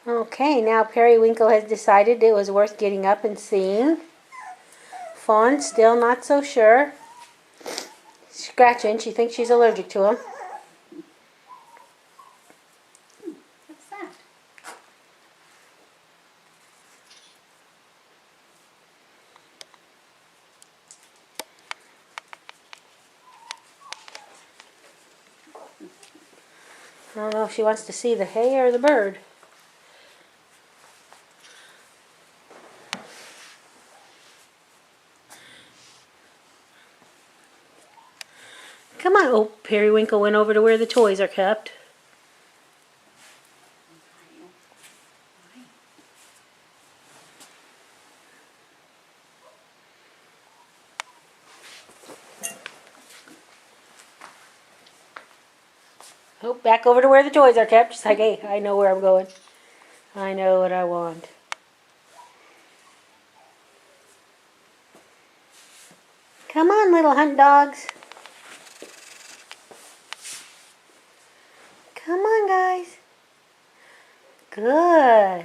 Okay, now Periwinkle has decided it was worth getting up and seeing. Fawn still not so sure. Scratching, she thinks she's allergic to him. What's that? I don't know if she wants to see the hay or the bird. Come on. Oh, Periwinkle went over to where the toys are kept. Oh, back over to where the toys are kept. She's like, hey, I know where I'm going. I know what I want. Come on, little hunt dogs. Come on, guys. Good.